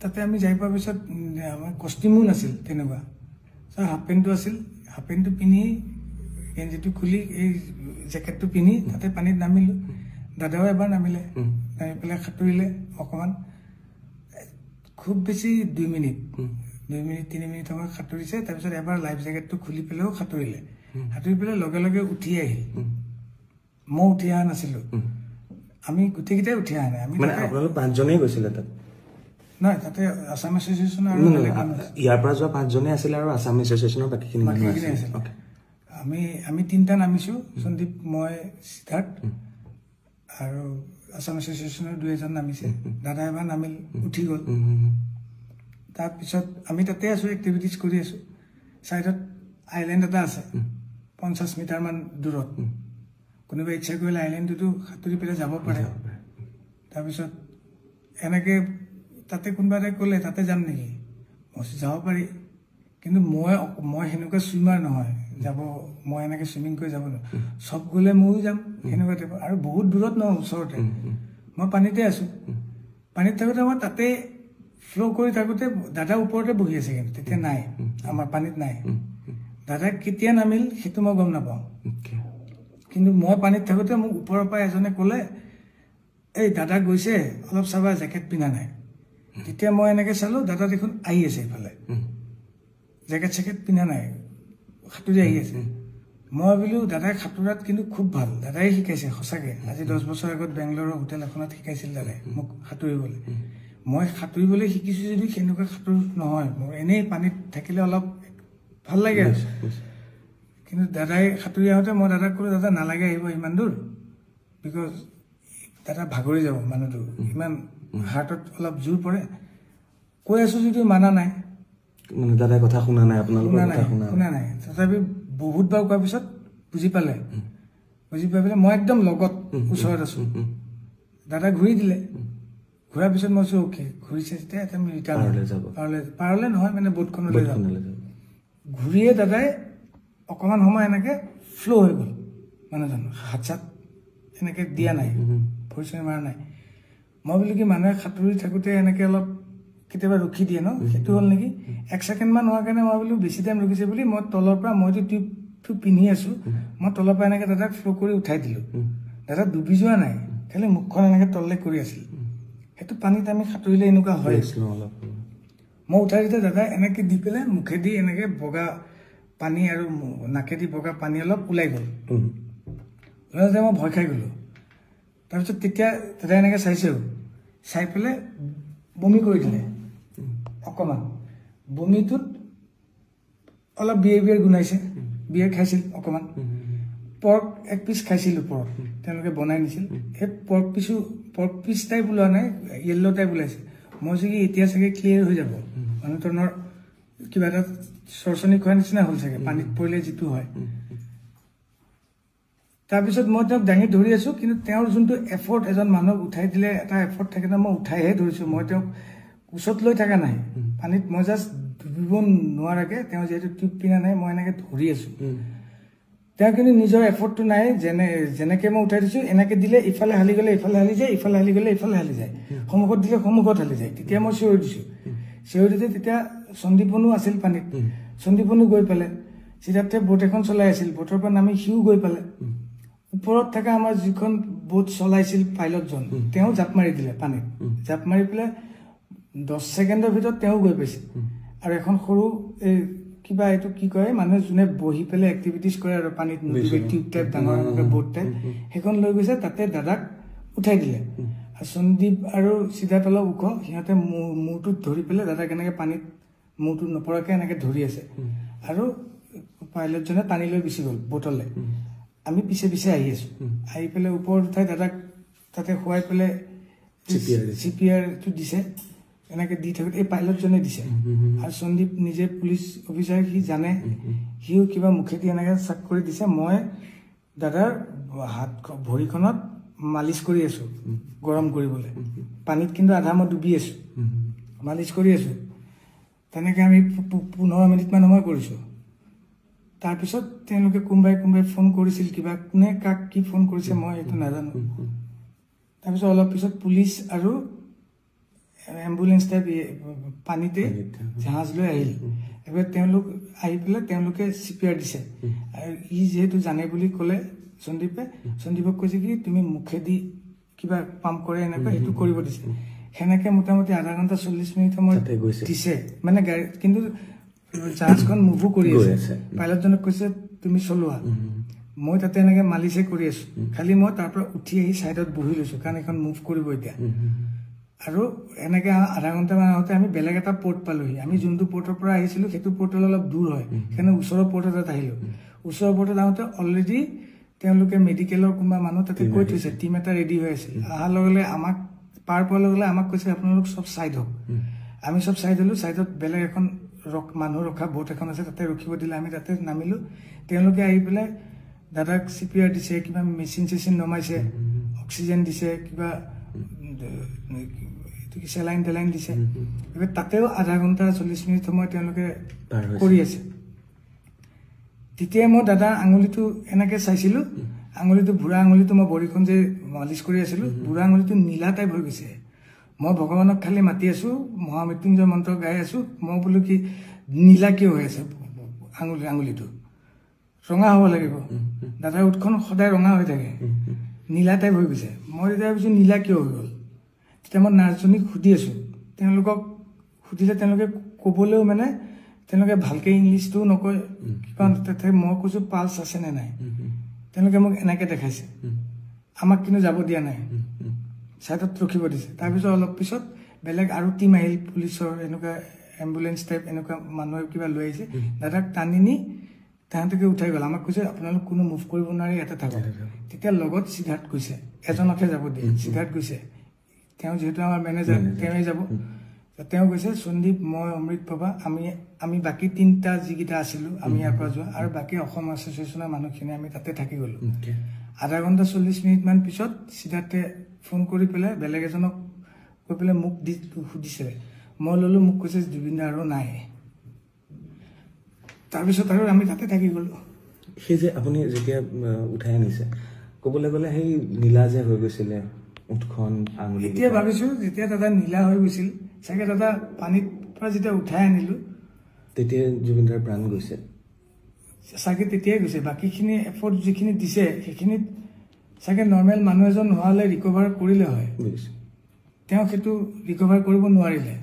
তাতে আমি যাই পোৱাৰ পিছত আমাৰ কষ্টিমো নাছিল তেনেকুৱা হাফ পেণ্টটো আছিল হাফ পেণ্টটো পিন্ধি গেঞ্জিটো খুলি এই জেকেটটো পিন্ধি তাতে পানীত নামিলোঁ দাদাও এবাৰ নামিলে নামি পেলাই সাঁতুৰিলে অকণমান খুব বেছি 2 মিনিট 3 মিনিট সময় সাঁতুৰিছে তাৰপিছত এবাৰ লাইফ জেকেটটো খুলি পেলাইও সাঁতুৰিলে সাঁতুৰি পেলাই লগে লগে উঠি আহিল মই উঠি অহা নাছিলোঁ আমি গোটেইকেইটাই উঠি অহা নাই আমি আপোনালোক 5 জনেই গৈছিলে তাত নহয় তাতে আছাম এছ'চিয়েশ্যন আৰু ইয়াৰ পৰা যোৱা 5 জনেই আছিলে আৰু আছাম এছ'চিয়েশ্যনৰ বাকীখিনি মানুহ আছিল আমি 3টা নামিছোঁ সন্দীপ মই সিদ্ধাৰ্থ আৰু আছাম এছ'চিয়েশ্যনৰ 2 নামিছে দাদা এবাৰ নামিল উঠি গ'ল তাৰপিছত আমি তাতে আছোঁ এক্টিভিটিজ কৰি আছোঁ ছাইডত আইলেণ্ড এটা আছে 50 মিটাৰমান দূৰত কোনোবা ইচ্ছা কৰিলে আইলেণ্ডটোতো সাঁতুৰি পেলাই যাব পাৰে তাৰপিছত এনেকৈ তাতে কোনোবা এটাই ক'লে তাতে যাম নেকি মই যাব পাৰি কিন্তু মই সেনেকুৱা ছুইমাৰ নহয় যাব মই এনেকৈ ছুইমিং কৰি যাব নোৱাৰোঁ চব গ'লে ময়ো যাম সেনেকুৱা টাইপৰ আৰু বহুত দূৰত নহয় ওচৰতে মই পানীতে আছোঁ পানীত থাকোঁতে মই তাতে ফ্ল' কৰি থাকোঁতে দাদা ওপৰতে বহি আছে কিন্তু তেতিয়া নাই আমাৰ পানীত নাই দাদা কেতিয়া নামিল সেইটো মই গম নাপাওঁ কিন্তু মই পানীত থাকোঁতে মোক ওপৰৰ পৰা এজনে ক'লে এই দাদা গৈছে অলপ চাবা জেকেট পিন্ধা নাই তেতিয়া মই এনেকৈ চালোঁ দাদা দেখোন আহি আছে এইফালে জেকেট চেকেট পিন্ধা নাই সাঁতুৰি আহি আছে মই ভাবিলোঁ দাদাই সাঁতোৰাত কিন্তু খুব ভাল দাদাই শিকাইছে সঁচাকৈ আজি 10 বছৰ আগত বেংগলোৰৰ হোটেল এখনত শিকাইছিল দাদাই মোক সাঁতুৰিবলৈ মই সাঁতুৰিবলৈ শিকিছোঁ যদি সেনেকুৱা সাঁতোৰ নহয় মোৰ এনেই পানীত থাকিলে অলপ ভাল লাগে কিন্তু দাদাই সাঁতুৰি আহোঁতে মই দাদাক ক'লোঁ দাদা নালাগে আহিব ইমান দূৰ বিকজ দাদা ভাগৰি যাব মানুহটো ইমান হাৰ্টত অলপ জোৰ পৰে কৈ আছোঁ যদিও মানা নাই দাদাই কথা শুনা নাই আপোনালোকৰ শুনা নাই তথাপি বহুতবাৰ কোৱাৰ পিছত বুজি পালে বুজি পাই পেলাই মই একদম লগত ওচৰত আছোঁ দাদা ঘূৰি দিলে ঘূৰাৰ পিছত মই কৈছোঁ অ'কে ঘূৰিছে যেতিয়া এতিয়া আমি ৰিটাৰ্ণ পাৰলে নহয় মানে বোটখনলৈ যাম ঘূৰিয়ে দাদাই অকণমান সময় এনেকৈ ফ্ল' হৈ গ'ল মানুহজন হাত চাত এনেকৈ দিয়া নাই ভৰি চৰি মৰা নাই মই বোলো কি মানুহে সাঁতুৰি থাকোঁতে এনেকৈ অলপ কেতিয়াবা ৰখি দিয়ে ন সেইটো হ'ল নেকি 1 ছেকেণ্ডমান হোৱাৰ কাৰণে মই বোলো বেছি টাইম ৰখিছে বুলি মই তলৰ পৰা মইতো টিউবটো পিন্ধি আছোঁ মই তলৰ পৰা এনেকৈ দাদাক ফ্ল' কৰি উঠাই দিলোঁ দাদা ডুবি যোৱা নাই খালি মুখখন এনেকৈ তললৈ কৰি আছিল সেইটো পানীত আমি সাঁতুৰিলে এনেকুৱা হয় মই উঠাই দিওঁতে দাদা এনেকৈ দি পেলাই মুখেদি এনেকৈ বগা পানী আৰু নাকেদি বগা পানী অলপ ওলাই গ'ল ওলাওঁতে মই ভয় খাই গ'লোঁ তাৰপিছত তেতিয়া দাদাই এনেকৈ চাইছেও চাই পেলাই বমি কৰি দিলে অকণমান বমিটোত অলপ বিয়েৰ গোন্ধাইছে বিয়েৰ খাইছিল অকণমান পৰ্ক 1 পিচ খাইছিল ওপৰত তেওঁলোকে বনাই নিছিল সেই পৰ্ক পিচ টাইপ ওলোৱা নাই য়েল্ল' টাইপ ওলাইছে মই চাগে এতিয়া চাগে ক্লিয়াৰ হৈ যাব মানুহজনৰ কিবা এটা চৰচনি খোৱাৰ নিচিনা হ'ল চাগে পানীত পৰিলে যিটো হয় তাৰপিছত মই তেওঁক দাঙি ধৰি আছোঁ কিন্তু তেওঁৰ যোনটো এফৰ্ট এজন মানুহক উঠাই দিলে এটা এফৰ্ট থাকে ন মই উঠাইহে ধৰিছোঁ মই তেওঁক ওচৰত লৈ থকা নাই পানীত মই জাষ্ট ডুবিব নোৱাৰাকৈ তেওঁ যিহেতু টিউব পিন্ধা নাই মই এনেকৈ ধৰি আছোঁ তেওঁ কিন্তু নিজৰ এফৰ্টটো নাই যেনেকৈ মই উঠাই দিছোঁ এনেকৈ দিলে ইফালে হালি গ'লে ইফালে হালি যায় ইফালে হালি গ'লে ইফালে হালি যায় সন্মুখত দিলে সন্মুখত হালি যায় তেতিয়া মই চিঞৰি দিছোঁ চিঞৰি দিওঁতে তেতিয়া সন্দীপনো আছিল পানীত সন্দীপনো গৈ পালে সিদ্ধাৰ্থে বোট এখন চলাই আছিল বোটৰ পৰা নামি সিও গৈ পালে ওপৰত থকা আমাৰ যিখন বোট চলাইছিল পাইলটজন তেওঁ জাপ মাৰি দিলে পানীত জাপ মাৰি পেলাই 10 ছেকেণ্ডৰ ভিতৰত তেওঁ গৈ পাইছে আৰু এখন সৰু এই কিবা এইটো কি কয় মানুহে যোনে বহি পেলাই এক্টিভিটিজ কৰে আৰু পানীত নদী টিউব টাইপ ডাঙৰ বোট টাইপ সেইখন লৈ গৈছে তাতে দাদাক উঠাই দিলে আৰু সন্দীপ আৰু সিদ্ধাৰ্থ অলপ ওখ সিহঁতে মূৰটোত ধৰি পেলাই দাদাক এনেকৈ পানীত মূৰটো নপৰাকৈ এনেকৈ ধৰি আছে আৰু পাইলটজনে টানি লৈ গুচি গ'ল বোটলৈ আমি পিছে পিছে আহি আছোঁ আহি পেলাই ওপৰত উঠাই দাদাক তাতে শুৱাই পেলাই CPRটো দিছে এনেকৈ দি থাকোঁতে এই পাইলটজনে দিছে আৰু সন্দীপ নিজে পুলিচ অফিচাৰ সি জানে সিও কিবা মুখেদি এনেকৈ চাক কৰি দিছে মই দাদাৰ হাত ভৰিখনত মালিচ কৰি আছোঁ গৰম কৰিবলৈ পানীত কিন্তু আধা মই ডুবি আছোঁ মালিচ কৰি আছোঁ তেনেকৈ আমি 15 মিনিটমান সময় কৰিছোঁ তাৰপিছত তেওঁলোকে কোনোবাই ফোন কৰিছিল কিবা কোনে কাক কি ফোন কৰিছে মই এইটো নাজানো তাৰপিছত অলপ পিছত পুলিচ আৰু এম্বুলেন্স টাইপ পানীতে জাহাজ লৈ আহিল এবাৰ তেওঁলোক আহি পেলাই তেওঁলোকে CPR দিছে আৰু ই যেহেতু জানে বুলি ক'লে সন্দীপক কৈছে কি তুমি মুখেদি কিবা পাম্প কৰে এনেকুৱা সেইটো কৰিব দিছে সেনেকে মোটামুটি আধা ঘণ্টা 40 মিনিট সময় দিছে মানে গাড়ী কিন্তু জাহাজখন মুভো কৰি আছে পাইলটজনক কৈছে তুমি চলোৱা মই তাতে এনেকে মালিছে কৰি আছো খালি মই তাৰ পৰা উঠি আহি সাইডত বহি লৈছো কাৰণ এখন মুভ কৰিব এতিয়া আৰু এনেকে আধা ঘণ্টা মান আগতে আমি বেলেগ এটা পোৰ্ট পালোহি আমি যোনটো পোৰ্টৰ পৰা আহিছিলো সেইটো পোৰ্টৰ অলপ দূৰ হয় কাৰণ ওচৰৰ পোৰ্টত আহিলো ওচৰৰ পোৰ্টত আহোঁতে অলৰেডি তেওঁলোকে মেডিকেলৰ কোনোবা মানুহ তাতে কৈ থৈছে টিম এটা ৰেডি হৈ আছে আহাৰ লগে আমাক পাৰ পোৱাৰ লগে আমাক কৈছে আপোনালোক সব সাইড হওক আমি সব সাইড হলো সাইডত বেলেগ এখন মানুহ ৰখা বোট এখন আছে তাতে ৰখিব দিলে আমি তাতে নামিলো তেওঁলোকে আহি পেলাই দাদাক CPR দিছে কিবা মেচিন নমাইছে অক্সিজেন দিছে কিবা চেলাইন টেলাইন দিছে এবাৰ তাতেও আধা ঘণ্টা 40 মিনিট সময় তেওঁলোকে কৰি আছে তেতিয়া মই দাদা আঙুলিটো এনেকে চাইছিলো আঙুলিটো বুঢ়া আঙুলিটো মই বৰিখন যে মালিচ কৰি আছিলো বুঢ়া আঙুলিটো নীলা টাইপ হৈ গৈছে মই ভগৱানক খালি মাতি আছো মহামৃত্যুঞ্জয় মন্ত্ৰ গাই আছো মই বোলো কি নীলা কিয় হৈ আছে আঙুলিটো ৰঙা হ'ব লাগিব দাদাৰ উঠখন সদায় ৰঙা হৈ থাকে নীলা টাইপ হৈ গৈছে মই তেতিয়া ভাবিছো নীলা কিয় হৈ গ'ল তেতিয়া মই নাৰ্ছজনীক সুধি আছো তেওঁলোকক সুধিলে তেওঁলোকে ক'বলৈও মানে তেওঁলোকে ভালকে ইংলিছটো নকয় কিবা তাতে মই কৈছো পালছ আছে নে নাই তেওঁলোকে মোক এনেকে দেখাইছে আমাক কিন্তু যাব দিয়া নাই সাইডত ৰখিব দিছে তাৰপিছত অলপ পিছত বেলেগ আৰু টিম আহিল পুলিচৰ এনেকুৱা এম্বুলেন্স টাইপ এনেকুৱা মানুহ কিবা লৈ আহিছে দাদাক টানি নি তাহাঁতকে উঠাই গ'ল আমাক কৈছে আপোনালোক কোনো মুভ কৰিব নোৱাৰি এটা থাকক তেতিয়া লগত সিদ্ধাৰ্থ কৈছে এজনকে যাব দিয়ে সিদ্ধাৰ্থ কৈছে তেওঁ যেহেতু আমাৰ মেনেজাৰ তেওঁই যাব তেওঁ কৈছে সন্দীপ মই অমৃত বাবা আমি বাকি তিনটা যিকিটা আছিলো আমি ইয়াৰ পৰা যোৱা আৰু বাকি অসম এছ'চিয়েশ্যনৰ মানুহখিনি আমি তাতে থাকি গ'লো আধা ঘণ্টা 40 মিনিট মান পিছত সিদ্ধাৰ্থে ফোন কৰি পেলাই বেলেগ এজনক কৈ পেলাই মোক সুধিছে মই ললো মোক কৈছে জুবিন দা আৰু নাই তাৰপিছত আৰু আমি তাতে থাকি গ'লো সেই যে আপুনি যেতিয়া উঠাই আনিছে ক'বলৈ গ'লে সেই নীলা যে হৈ গৈছিলে উঠখন আঙুলি এতিয়া ভাবিছো যেতিয়া দাদা নীলা হৈ গৈছিল চাগে দাদা পানীত পৰা যেতিয়া উঠাই আনিলো তেতিয়া জুবিন দাৰ প্ৰাণ গৈছে চাগে তেতিয়াই গৈছে বাকীখিনি এফৰ্ট যিখিনি দিছে সেইখিনিত চাগে নৰ্মেল মানুহ এজন হোৱালে ৰিকভাৰ কৰিলে হয় তেওঁ সেইটো ৰিকভাৰ কৰিব নোৱাৰিলে